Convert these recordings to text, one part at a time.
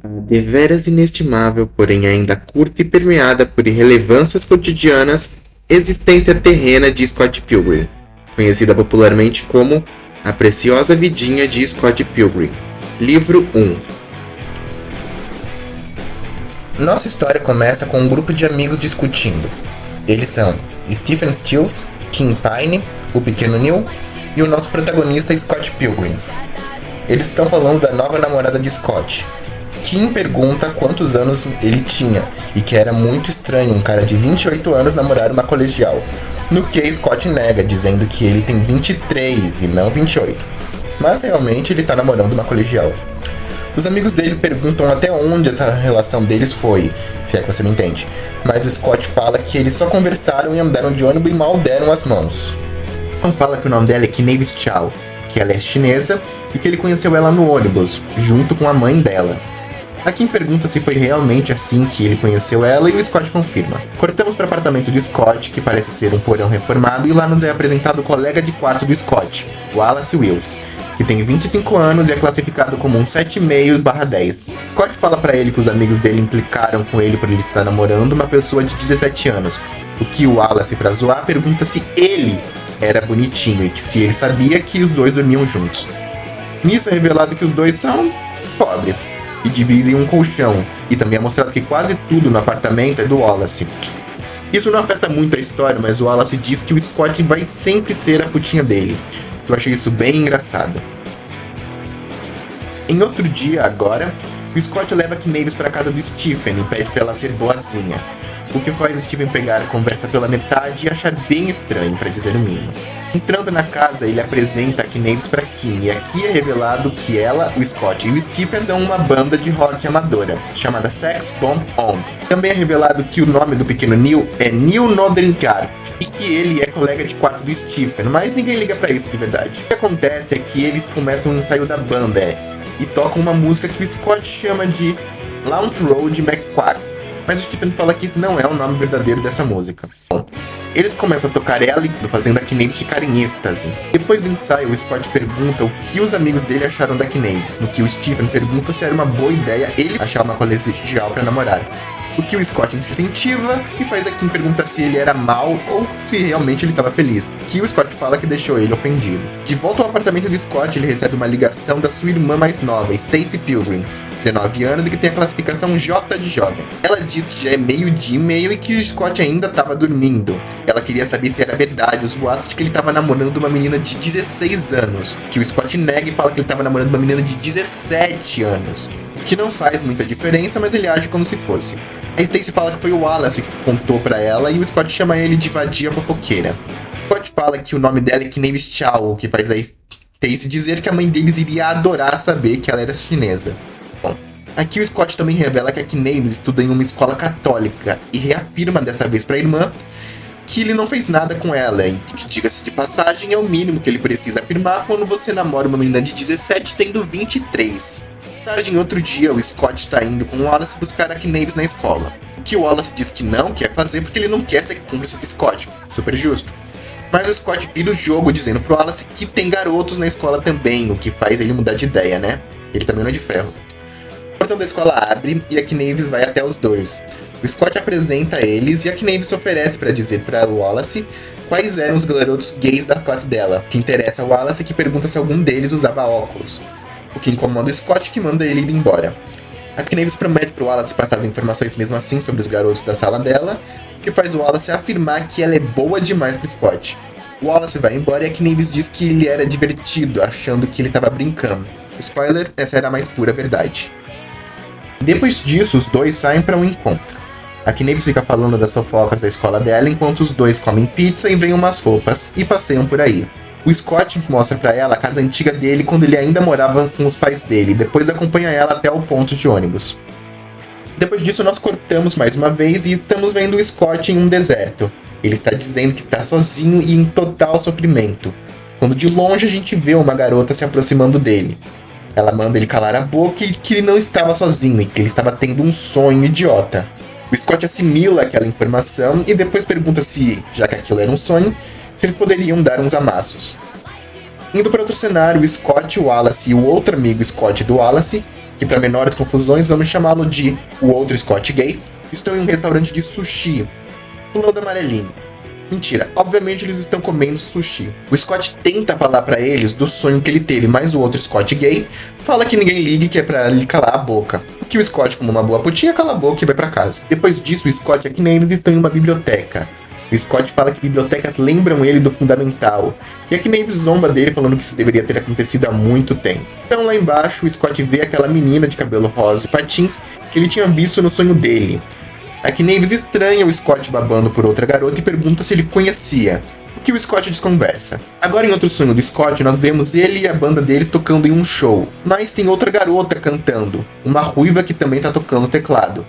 A deveras inestimável, porém ainda curta e permeada por irrelevâncias cotidianas, existência terrena de Scott Pilgrim, conhecida popularmente como A Preciosa Vidinha de Scott Pilgrim. Livro 1. Nossa história começa com um grupo de amigos discutindo. Eles são Stephen Stills, Kim Pine, o pequeno Neil e o nosso protagonista Scott Pilgrim. Eles estão falando da nova namorada de Scott. Kim pergunta quantos anos ele tinha e que era muito estranho um cara de 28 anos namorar uma colegial, no que Scott nega, dizendo que ele tem 23 e não 28, mas realmente ele tá namorando uma colegial. Os amigos dele perguntam até onde essa relação deles foi, se é que você não entende, mas o Scott fala que eles só conversaram e andaram de ônibus e mal deram as mãos. Ele fala que o nome dela é Kinavis Chow, que ela é chinesa e que ele conheceu ela no ônibus, junto com a mãe dela. A Kim pergunta se foi realmente assim que ele conheceu ela e o Scott confirma. Cortamos para o apartamento de Scott, que parece ser um porão reformado, e lá nos é apresentado o colega de quarto do Scott, Wallace Wills, que tem 25 anos e é classificado como um 7,5/10. Scott fala para ele que os amigos dele implicaram com ele por ele estar namorando uma pessoa de 17 anos, o que o Wallace, pra zoar, pergunta se ele era bonitinho e que se ele sabia que os dois dormiam juntos. Nisso é revelado que os dois são pobres e dividem um colchão, e também é mostrado que quase tudo no apartamento é do Wallace. Isso não afeta muito a história, mas o Wallace diz que o Scott vai sempre ser a putinha dele. Eu achei isso bem engraçado. Em outro dia, agora, o Scott leva a Kinavis para casa do Stephen e pede para ela ser boazinha, o que faz o Stephen pegar a conversa pela metade e achar bem estranho, para dizer o mínimo. Entrando na casa, ele apresenta a Kinavis para Kim, e aqui é revelado que ela, o Scott e o Stephen são uma banda de rock amadora, chamada Sex Bomb On. Também é revelado que o nome do pequeno Neil é Neil Nodrinkar, e que ele é colega de quarto do Stephen, mas ninguém liga pra isso de verdade. O que acontece é que eles começam o ensaio da banda, e tocam uma música que o Scott chama de Launch Road McQuack, mas o Stephen fala que esse não é o nome verdadeiro dessa música. Bom, eles começam a tocar ela, fazendo a Kinavis ficar em êxtase. Depois do ensaio, o Scott pergunta o que os amigos dele acharam da Kinavis, no que o Stephen pergunta se era uma boa ideia ele achar uma colegial pra namorar. O que o Scott incentiva e faz a Kim perguntar se ele era mal ou se realmente ele estava feliz, que o Scott fala que deixou ele ofendido. De volta ao apartamento de Scott, ele recebe uma ligação da sua irmã mais nova, Stacy Pilgrim, 19 anos e que tem a classificação J de jovem. Ela diz que já é meio-dia e meio e que o Scott ainda estava dormindo. Ela queria saber se era verdade os boatos de que ele estava namorando uma menina de 16 anos, que o Scott nega e fala que ele estava namorando uma menina de 17 anos. Que não faz muita diferença, mas ele age como se fosse. A Stacy fala que foi o Wallace que contou pra ela e o Scott chama ele de vadia fofoqueira. O Scott fala que o nome dela é Kinavis Chow, o que faz a Stacy dizer que a mãe deles iria adorar saber que ela era chinesa. Bom, aqui o Scott também revela que a Kinavis estuda em uma escola católica e reafirma dessa vez pra irmã que ele não fez nada com ela e que, diga-se de passagem, é o mínimo que ele precisa afirmar quando você namora uma menina de 17 tendo 23. Tarde em outro dia, o Scott está indo com o Wallace buscar a Kinavis na escola. O que o Wallace diz que não quer fazer porque ele não quer ser cúmplice do Scott. Super justo. Mas o Scott vira o jogo dizendo pro Wallace que tem garotos na escola também, o que faz ele mudar de ideia, né? Ele também não é de ferro. O portão da escola abre e a Kinavis vai até os dois. O Scott apresenta eles e a Kinavis se oferece para dizer para o Wallace quais eram os garotos gays da classe dela, que interessa ao Wallace, que pergunta se algum deles usava óculos. O que incomoda o Scott, que manda ele ir embora. A Kinavis promete pro Wallace passar as informações mesmo assim sobre os garotos da sala dela, que faz o Wallace afirmar que ela é boa demais pro Scott. O Wallace vai embora e a Kinavis diz que ele era divertido, achando que ele tava brincando. Spoiler, essa era a mais pura verdade. Depois disso, os dois saem para um encontro. A Kinavis fica falando das fofocas da escola dela enquanto os dois comem pizza e veem umas roupas e passeiam por aí. O Scott mostra pra ela a casa antiga dele quando ele ainda morava com os pais dele, e depois acompanha ela até o ponto de ônibus. Depois disso, nós cortamos mais uma vez e estamos vendo o Scott em um deserto. Ele está dizendo que está sozinho e em total sofrimento, quando de longe a gente vê uma garota se aproximando dele. Ela manda ele calar a boca e que ele não estava sozinho e que ele estava tendo um sonho idiota. O Scott assimila aquela informação e depois pergunta se, já que aquilo era um sonho, se eles poderiam dar uns amassos. Indo para outro cenário, o Scott, o Wallace e o outro amigo Scott do Wallace que para menores confusões vamos chamá-lo de o outro Scott gay, estão em um restaurante de sushi, pulando amarelinha. Mentira, obviamente eles estão comendo sushi. O Scott tenta falar pra eles do sonho que ele teve, mas o outro Scott gay fala que ninguém ligue, que é pra ele calar a boca. O que o Scott, como uma boa putinha, cala a boca e vai pra casa. Depois disso, o Scott e a Knaves estão em uma biblioteca. O Scott fala que bibliotecas lembram ele do fundamental, e a Knaves zomba dele falando que isso deveria ter acontecido há muito tempo. Então lá embaixo, o Scott vê aquela menina de cabelo rosa e patins que ele tinha visto no sonho dele. A Knaves estranha o Scott babando por outra garota e pergunta se ele conhecia, o que o Scott desconversa. Agora em outro sonho do Scott, nós vemos ele e a banda dele tocando em um show, mas tem outra garota cantando, uma ruiva que também tá tocando teclado.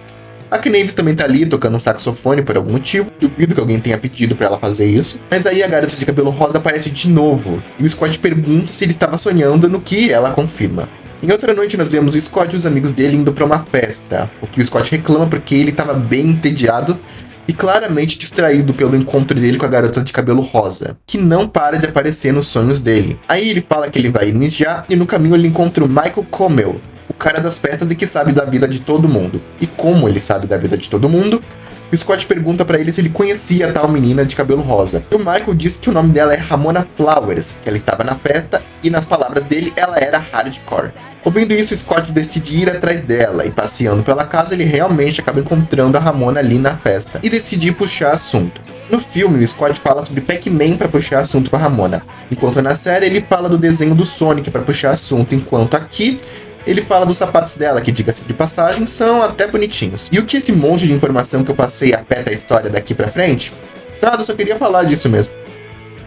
A Knaves também tá ali tocando um saxofone por algum motivo, duvido que alguém tenha pedido pra ela fazer isso, mas aí a garota de cabelo rosa aparece de novo, e o Scott pergunta se ele estava sonhando, no que ela confirma. Em outra noite nós vemos o Scott e os amigos dele indo pra uma festa, o que o Scott reclama porque ele estava bem entediado e claramente distraído pelo encontro dele com a garota de cabelo rosa, que não para de aparecer nos sonhos dele. Aí ele fala que ele vai mijar e no caminho ele encontra o Michael Commel, o cara das festas e que sabe da vida de todo mundo. E como ele sabe da vida de todo mundo, o Scott pergunta pra ele se ele conhecia a tal menina de cabelo rosa. E o Michael diz que o nome dela é Ramona Flowers, que ela estava na festa e nas palavras dele ela era hardcore. Ouvindo isso, Scott decide ir atrás dela e passeando pela casa ele realmente acaba encontrando a Ramona ali na festa e decide puxar assunto. No filme, o Scott fala sobre Pac-Man para puxar assunto com a Ramona, enquanto na série ele fala do desenho do Sonic para puxar assunto, enquanto aqui ele fala dos sapatos dela, que, diga-se de passagem, são até bonitinhos. E o que esse monte de informação que eu passei afeta a história daqui pra frente? Nada, eu só queria falar disso mesmo.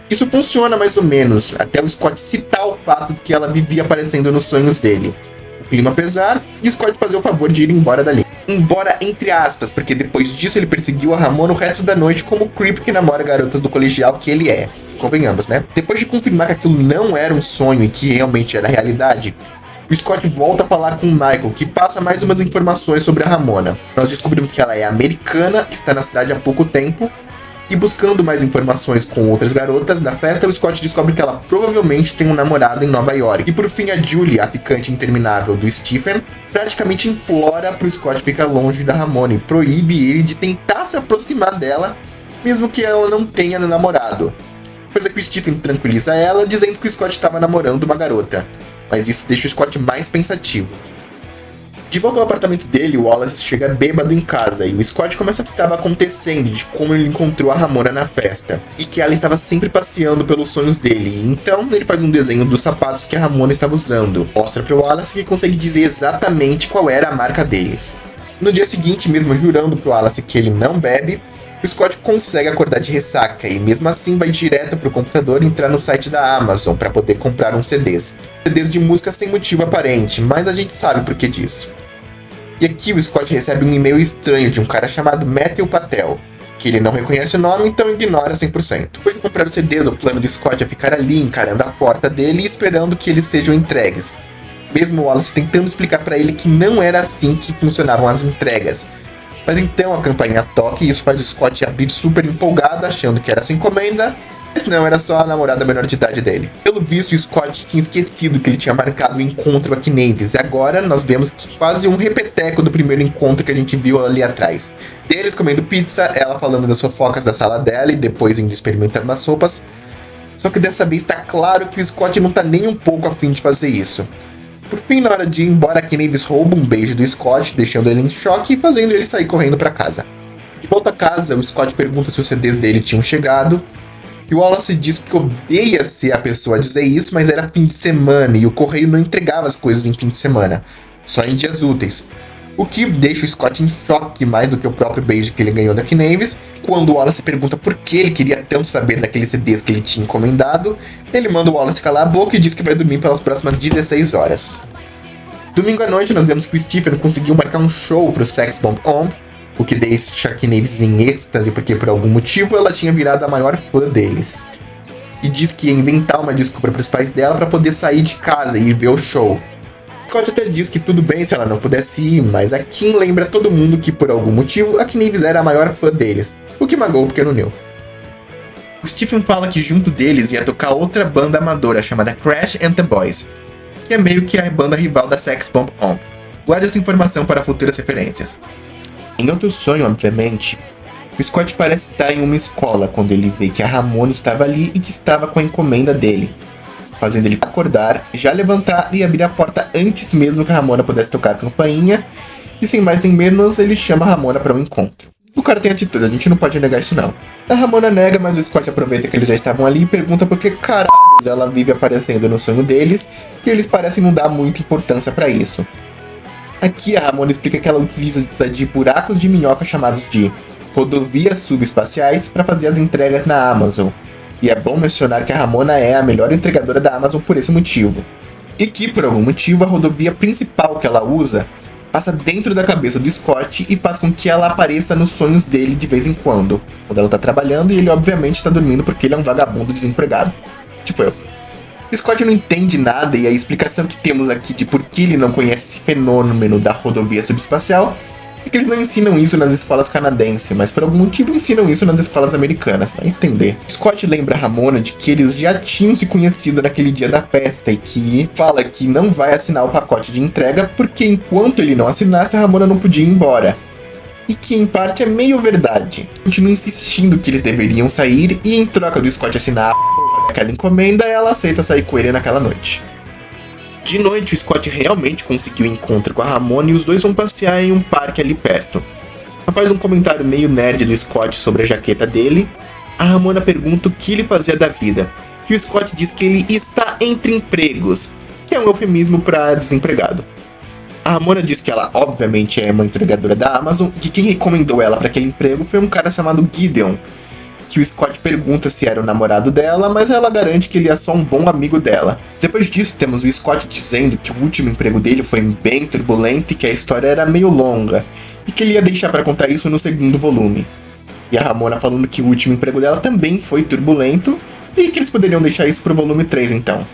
Isso funciona mais ou menos, até o Scott citar o fato de que ela vivia aparecendo nos sonhos dele. O clima pesar, e o Scott fazer o favor de ir embora dali. Embora entre aspas, porque depois disso ele perseguiu a Ramona o resto da noite como o creep que namora garotas do colegial que ele é. Convenhamos, né? Depois de confirmar que aquilo não era um sonho e que realmente era realidade, o Scott volta a falar com o Michael, que passa mais umas informações sobre a Ramona. Nós descobrimos que ela é americana, está na cidade há pouco tempo, e buscando mais informações com outras garotas da festa, o Scott descobre que ela provavelmente tem um namorado em Nova York. E por fim, a Julie, a ficante interminável do Stephen, praticamente implora pro Scott ficar longe da Ramona e proíbe ele de tentar se aproximar dela, mesmo que ela não tenha namorado. Coisa que o Stephen tranquiliza ela, dizendo que o Scott estava namorando uma garota. Mas isso deixa o Scott mais pensativo. De volta ao apartamento dele, o Wallace chega bêbado em casa e o Scott começa o que estava acontecendo, de como ele encontrou a Ramona na festa, e que ela estava sempre passeando pelos sonhos dele. Então ele faz um desenho dos sapatos que a Ramona estava usando, mostra para o Wallace que consegue dizer exatamente qual era a marca deles. No dia seguinte, mesmo jurando para o Wallace que ele não bebe, o Scott consegue acordar de ressaca e mesmo assim vai direto pro computador e entrar no site da Amazon para poder comprar uns CDs. CDs de música sem motivo aparente, mas a gente sabe por que disso. E aqui o Scott recebe um e-mail estranho de um cara chamado Matthew Patel, que ele não reconhece o nome, então ignora 100%. Depois de comprar os CDs, o plano de Scott é ficar ali encarando a porta dele e esperando que eles sejam entregues. Mesmo o Wallace tentando explicar para ele que não era assim que funcionavam as entregas. Mas então a campainha toca e isso faz o Scott abrir super empolgado, achando que era sua encomenda, mas não, era só a namorada menor de idade dele. Pelo visto, o Scott tinha esquecido que ele tinha marcado o encontro aqui Knaves, e agora nós vemos que quase um repeteco do primeiro encontro que a gente viu ali atrás. Deles comendo pizza, ela falando das fofocas da sala dela e depois indo experimentar umas sopas. Só que dessa vez tá claro que o Scott não tá nem um pouco afim de fazer isso. Por fim, na hora de ir embora, a Knaves rouba um beijo do Scott, deixando ele em choque e fazendo ele sair correndo para casa. De volta a casa, o Scott pergunta se os CDs dele tinham chegado, e o Wallace diz que odeia ser a pessoa a dizer isso, mas era fim de semana e o correio não entregava as coisas em fim de semana, só em dias úteis. O que deixa o Scott em choque mais do que o próprio beijo que ele ganhou da Knaves. Quando o Wallace pergunta por que ele queria tanto saber daqueles CDs que ele tinha encomendado, ele manda o Wallace calar a boca e diz que vai dormir pelas próximas 16 horas. Domingo à noite nós vemos que o Stephen conseguiu marcar um show pro Sex Bomb On, o que deixa a Knaves em êxtase porque por algum motivo ela tinha virado a maior fã deles. E diz que ia inventar uma desculpa pros pais dela para poder sair de casa e ir ver o show. Scott até diz que tudo bem se ela não pudesse ir, mas a Kim lembra todo mundo que por algum motivo a Knaves era a maior fã deles, o que magoou o pequeno Neil. O Stephen fala que junto deles ia tocar outra banda amadora chamada Crash and the Boys, que é meio que a banda rival da Sex Bomb On. Guarde essa informação para futuras referências. Em outro sonho, obviamente, o Scott parece estar em uma escola quando ele vê que a Ramona estava ali e que estava com a encomenda dele, fazendo ele acordar, já levantar e abrir a porta antes mesmo que a Ramona pudesse tocar a campainha, e sem mais nem menos, ele chama a Ramona para um encontro. O cara tem atitude, a gente não pode negar isso não. A Ramona nega, mas o Scott aproveita que eles já estavam ali e pergunta por que caralho ela vive aparecendo no sonho deles, e eles parecem não dar muita importância para isso. Aqui a Ramona explica que ela utiliza de buracos de minhoca chamados de rodovias subespaciais para fazer as entregas na Amazon. E é bom mencionar que a Ramona é a melhor entregadora da Amazon por esse motivo. E que, por algum motivo, a rodovia principal que ela usa passa dentro da cabeça do Scott e faz com que ela apareça nos sonhos dele de vez em quando ela tá trabalhando e ele obviamente tá dormindo porque ele é um vagabundo desempregado. Tipo eu. Scott não entende nada e a explicação que temos aqui de por que ele não conhece esse fenômeno da rodovia subespacial é que eles não ensinam isso nas escolas canadenses, mas por algum motivo ensinam isso nas escolas americanas, vai entender. Scott lembra a Ramona de que eles já tinham se conhecido naquele dia da festa e que fala que não vai assinar o pacote de entrega porque enquanto ele não assinasse, a Ramona não podia ir embora. E que em parte é meio verdade. Continua insistindo que eles deveriam sair e em troca do Scott assinar a porra daquela encomenda, ela aceita sair com ele naquela noite. De noite, o Scott realmente conseguiu encontro com a Ramona e os dois vão passear em um parque ali perto. Após um comentário meio nerd do Scott sobre a jaqueta dele, a Ramona pergunta o que ele fazia da vida. E o Scott diz que ele está entre empregos, que é um eufemismo para desempregado. A Ramona diz que ela obviamente é uma entregadora da Amazon e que quem recomendou ela para aquele emprego foi um cara chamado Gideon, que o Scott pergunta se era o namorado dela, mas ela garante que ele é só um bom amigo dela. Depois disso, temos o Scott dizendo que o último emprego dele foi bem turbulento e que a história era meio longa, e que ele ia deixar para contar isso no segundo volume. E a Ramona falando que o último emprego dela também foi turbulento, e que eles poderiam deixar isso pro volume 3 então.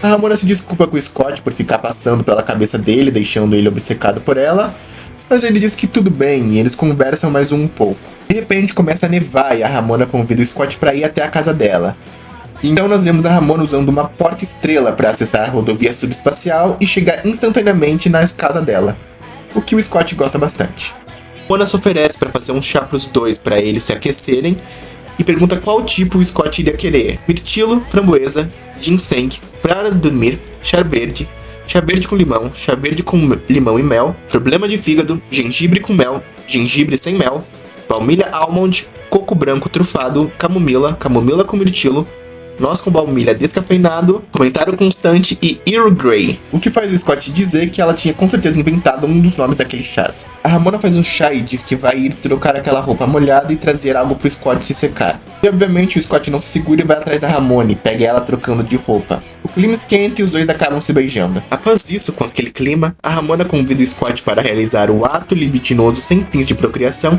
A Ramona se desculpa com o Scott por ficar passando pela cabeça dele, deixando ele obcecado por ela, mas ele diz que tudo bem e eles conversam mais um pouco. De repente começa a nevar e a Ramona convida o Scott para ir até a casa dela. Então nós vemos a Ramona usando uma porta-estrela para acessar a rodovia subespacial e chegar instantaneamente na casa dela, o que o Scott gosta bastante. A Ramona se oferece para fazer um chá pros dois para eles se aquecerem e pergunta qual tipo o Scott iria querer: mirtilo, framboesa, ginseng, para dormir, chá verde com limão, chá verde com limão e mel, problema de fígado, gengibre com mel, gengibre sem mel, baunilha almond, coco branco trufado, camomila com mirtilo, noz com baunilha descafeinado, comentário constante e Earl Grey. O que faz o Scott dizer que ela tinha com certeza inventado um dos nomes daqueles chás. A Ramona faz um chá e diz que vai ir trocar aquela roupa molhada e trazer algo pro Scott se secar. E obviamente o Scott não se segura e vai atrás da Ramona e pega ela trocando de roupa. O clima esquenta e os dois acabam se beijando. Após isso, com aquele clima, a Ramona convida o Scott para realizar o ato libidinoso sem fins de procriação,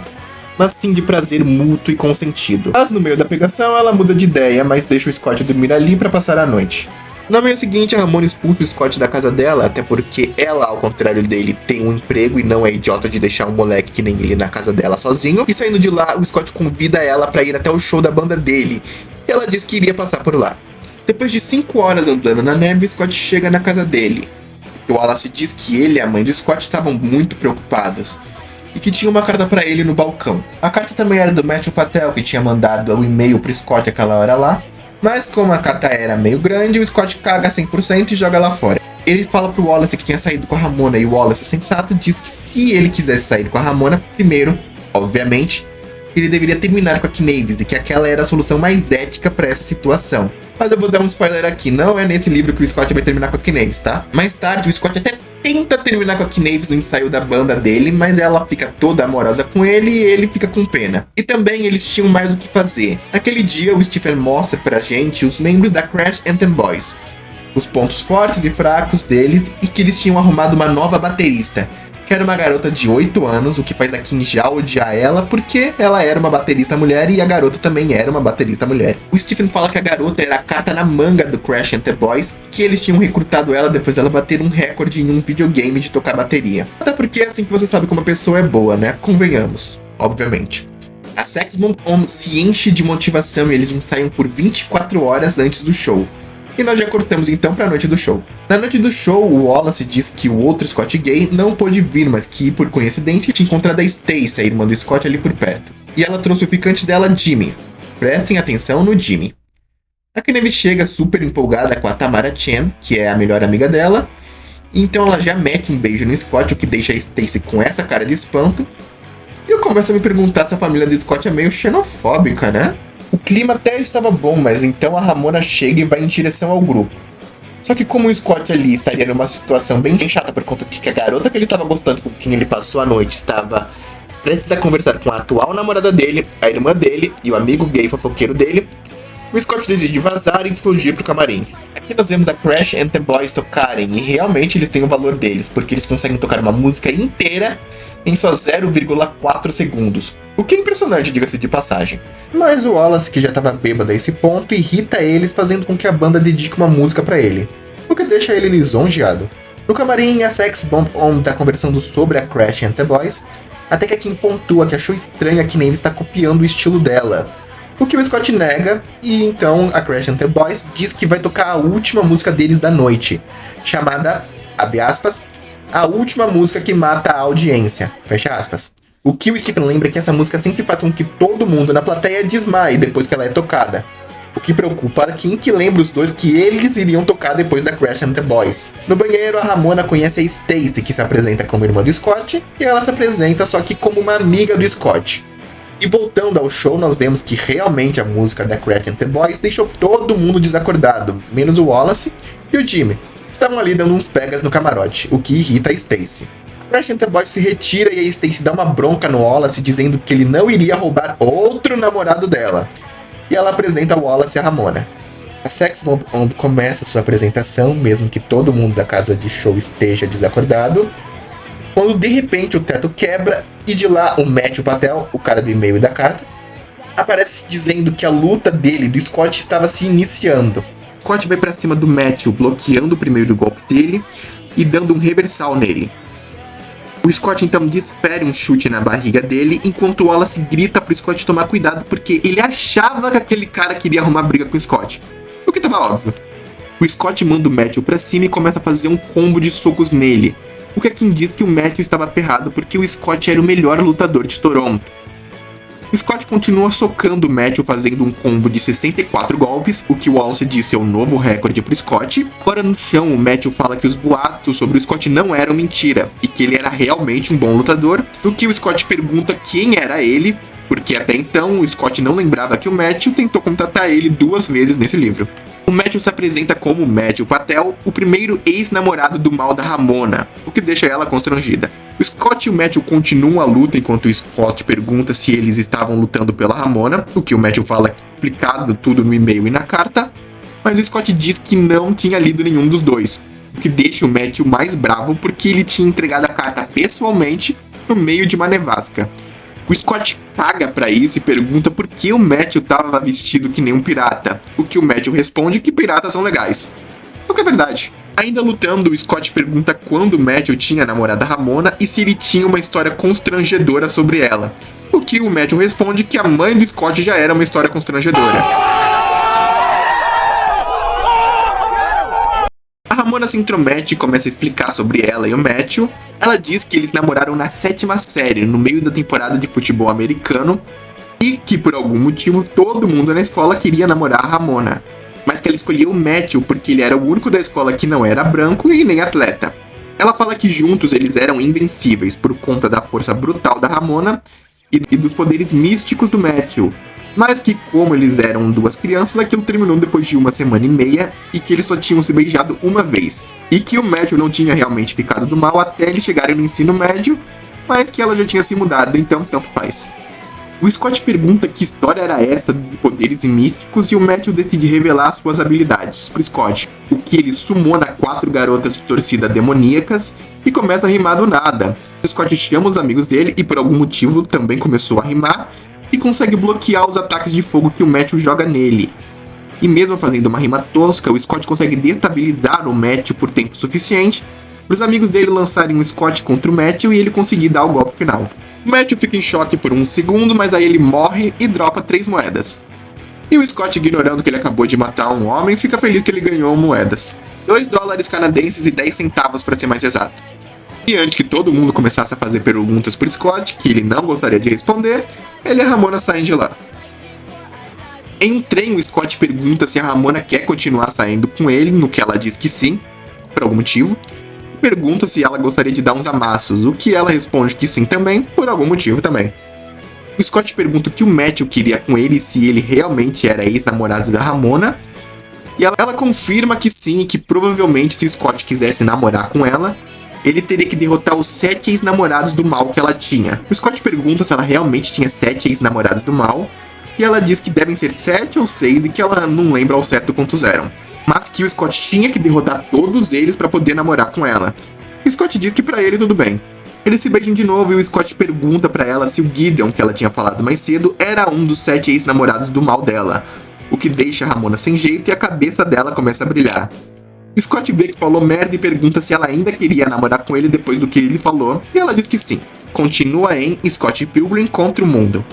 mas sim de prazer mútuo e consentido. Mas no meio da pegação ela muda de ideia, mas deixa o Scott dormir ali para passar a noite. Na manhã seguinte, a Ramona expulsa o Scott da casa dela, até porque ela, ao contrário dele, tem um emprego e não é idiota de deixar um moleque que nem ele na casa dela sozinho. E saindo de lá, o Scott convida ela para ir até o show da banda dele, e ela diz que iria passar por lá. Depois de 5 horas andando na neve, o Scott chega na casa dele. O Wallace diz que ele e a mãe do Scott estavam muito preocupados e que tinha uma carta pra ele no balcão. A carta também era do Matthew Patel, que tinha mandado o e-mail pro Scott aquela hora lá, mas como a carta era meio grande, o Scott caga 100% e joga lá fora. Ele fala pro Wallace que tinha saído com a Ramona e o Wallace, sensato, diz que se ele quisesse sair com a Ramona, primeiro, obviamente, ele deveria terminar com a Knaves e que aquela era a solução mais ética pra essa situação. Mas eu vou dar um spoiler aqui, não é nesse livro que o Scott vai terminar com a Knaves, tá? Mais tarde, o Scott até tenta terminar com a Knaves no ensaio da banda dele, mas ela fica toda amorosa com ele e ele fica com pena. E também eles tinham mais o que fazer. Naquele dia, o Stephen mostra pra gente os membros da Crash Anthem Boys, os pontos fortes e fracos deles e que eles tinham arrumado uma nova baterista, que era uma garota de 8 anos, o que faz a Kim já odiar ela, porque ela era uma baterista mulher e a garota também era uma baterista mulher. O Stephen fala que a garota era a carta na manga do Crash and the Boys, que eles tinham recrutado ela depois dela bater um recorde em um videogame de tocar bateria. Até porque é assim que você sabe como uma pessoa é boa, né? Convenhamos, obviamente. A Sex Bomb se enche de motivação e eles ensaiam por 24 horas antes do show. E nós já cortamos então pra noite do show. Na noite do show, o Wallace diz que o outro Scott gay não pôde vir, mas que, por coincidência, tinha encontrado a Stacy, a irmã do Scott, ali por perto. E ela trouxe o ficante dela, Jimmy. Prestem atenção no Jimmy. A Kennedy chega super empolgada com a Tamara Chen, que é a melhor amiga dela. Então ela já mete um beijo no Scott, o que deixa a Stacy com essa cara de espanto. E eu começo a me perguntar se a família do Scott é meio xenofóbica, né? O clima até estava bom, mas então a Ramona chega e vai em direção ao grupo. Só que como o Scott ali estaria numa situação bem chata por conta de que a garota que ele estava gostando, com quem ele passou a noite, estava prestes a conversar com a atual namorada dele, a irmã dele e o amigo gay fofoqueiro dele, o Scott decide vazar e fugir pro camarim. Aqui nós vemos a Crash and the Boys tocarem, e realmente eles têm o valor deles, porque eles conseguem tocar uma música inteira em só 0,4 segundos. O que é impressionante, diga-se de passagem. Mas o Wallace, que já estava bêbado a esse ponto, irrita eles fazendo com que a banda dedique uma música pra ele, o que deixa ele lisonjeado. No camarim, a Sex Bomb On tá conversando sobre a Crash and the Boys, até que a Kim pontua que achou estranho que nem ele está copiando o estilo dela, o que o Scott nega, e então a Crash and the Boys diz que vai tocar a última música deles da noite, chamada, abre aspas, a última música que mata a audiência, fecha aspas. O que o Skip lembra é que essa música sempre faz com que todo mundo na plateia desmaie depois que ela é tocada. O que preocupa a Kim, que lembra os dois que eles iriam tocar depois da Crash and the Boys. No banheiro, a Ramona conhece a Stacy, que se apresenta como irmã do Scott, e ela se apresenta só que como uma amiga do Scott. E voltando ao show, nós vemos que realmente a música da Crash and the Boys deixou todo mundo desacordado, menos o Wallace e o Jimmy. Estavam ali dando uns pegas no camarote, o que irrita a Stacy. A Crash and the Boys se retira e a Stacy dá uma bronca no Wallace dizendo que ele não iria roubar outro namorado dela. E ela apresenta o Wallace e a Ramona. A Sex Bomb começa sua apresentação, mesmo que todo mundo da casa de show esteja desacordado, quando de repente o teto quebra e de lá o Matthew Patel, o cara do e-mail e da carta, aparece dizendo que a luta dele e do Scott estava se iniciando. Scott vai pra cima do Matthew, bloqueando o primeiro golpe dele e dando um reversal nele. O Scott então desfere um chute na barriga dele, enquanto o Wallace grita pro Scott tomar cuidado porque ele achava que aquele cara queria arrumar briga com o Scott, o que tava óbvio. O Scott manda o Matthew pra cima e começa a fazer um combo de socos nele, o que é quem diz que o Matthew estava ferrado porque o Scott era o melhor lutador de Toronto. O Scott continua socando o Matthew fazendo um combo de 64 golpes, o que o Wallace disse é o novo recorde pro Scott. Agora no chão, o Matthew fala que os boatos sobre o Scott não eram mentira, e que ele era realmente um bom lutador, do que o Scott pergunta quem era ele, porque até então o Scott não lembrava que o Matthew tentou contatar ele 2 vezes nesse livro. O Matthew se apresenta como Matthew Patel, o primeiro ex-namorado do mal da Ramona, o que deixa ela constrangida. O Scott e o Matthew continuam a luta enquanto o Scott pergunta se eles estavam lutando pela Ramona, o que o Matthew fala explicado tudo no e-mail e na carta, mas o Scott diz que não tinha lido nenhum dos dois, o que deixa o Matthew mais bravo porque ele tinha entregado a carta pessoalmente no meio de uma nevasca. O Scott caga pra isso e pergunta por que o Matthew tava vestido que nem um pirata, o que o Matthew responde que piratas são legais. O que é verdade. Ainda lutando, o Scott pergunta quando o Matthew tinha a namorada Ramona e se ele tinha uma história constrangedora sobre ela, o que o Matthew responde que a mãe do Scott já era uma história constrangedora. A Ramona se intromete e começa a explicar sobre ela e o Matthew. Ela diz que eles namoraram na 7ª série, no meio da temporada de futebol americano, e que por algum motivo todo mundo na escola queria namorar a Ramona, mas que ela escolheu o Matthew porque ele era o único da escola que não era branco e nem atleta. Ela fala que juntos eles eram invencíveis por conta da força brutal da Ramona e dos poderes místicos do Matthew, mas que como eles eram 2 crianças, aquilo terminou depois de 1 semana e meia e que eles só tinham se beijado uma vez, e que o Matthew não tinha realmente ficado do mal até eles chegarem no ensino médio, mas que ela já tinha se mudado, então tanto faz. O Scott pergunta que história era essa de poderes místicos e o Matthew decide revelar suas habilidades pro Scott, o que ele sumona 4 garotas de torcida demoníacas e começa a rimar do nada. O Scott chama os amigos dele e por algum motivo também começou a rimar e consegue bloquear os ataques de fogo que o Matthew joga nele. E mesmo fazendo uma rima tosca, o Scott consegue destabilizar o Matthew por tempo suficiente para os amigos dele lançarem o Scott contra o Matthew e ele conseguir dar o golpe final. O Matthew fica em choque por 1 segundo, mas aí ele morre e dropa 3 moedas. E o Scott, ignorando que ele acabou de matar um homem, fica feliz que ele ganhou moedas. 2 dólares canadenses e 10 centavos para ser mais exato. E antes que todo mundo começasse a fazer perguntas por Scott, que ele não gostaria de responder, ele e a Ramona saem de lá. Em um trem, o Scott pergunta se a Ramona quer continuar saindo com ele, no que ela diz que sim, por algum motivo. Pergunta se ela gostaria de dar uns amassos, o que ela responde que sim também, por algum motivo também. O Scott pergunta o que o Matthew queria com ele e se ele realmente era ex-namorado da Ramona. E ela confirma que sim, e que provavelmente se Scott quisesse namorar com ela, ele teria que derrotar os 7 ex-namorados do mal que ela tinha. O Scott pergunta se ela realmente tinha 7 ex-namorados do mal, e ela diz que devem ser 7 ou 6 e que ela não lembra ao certo quantos eram. Mas que o Scott tinha que derrotar todos eles para poder namorar com ela. O Scott diz que pra ele tudo bem. Eles se beijam de novo e o Scott pergunta pra ela se o Gideon, que ela tinha falado mais cedo, era um dos 7 ex-namorados do mal dela, o que deixa a Ramona sem jeito e a cabeça dela começa a brilhar. O Scott vê que falou merda e pergunta se ela ainda queria namorar com ele depois do que ele falou, e ela diz que sim. Continua em Scott Pilgrim contra o Mundo.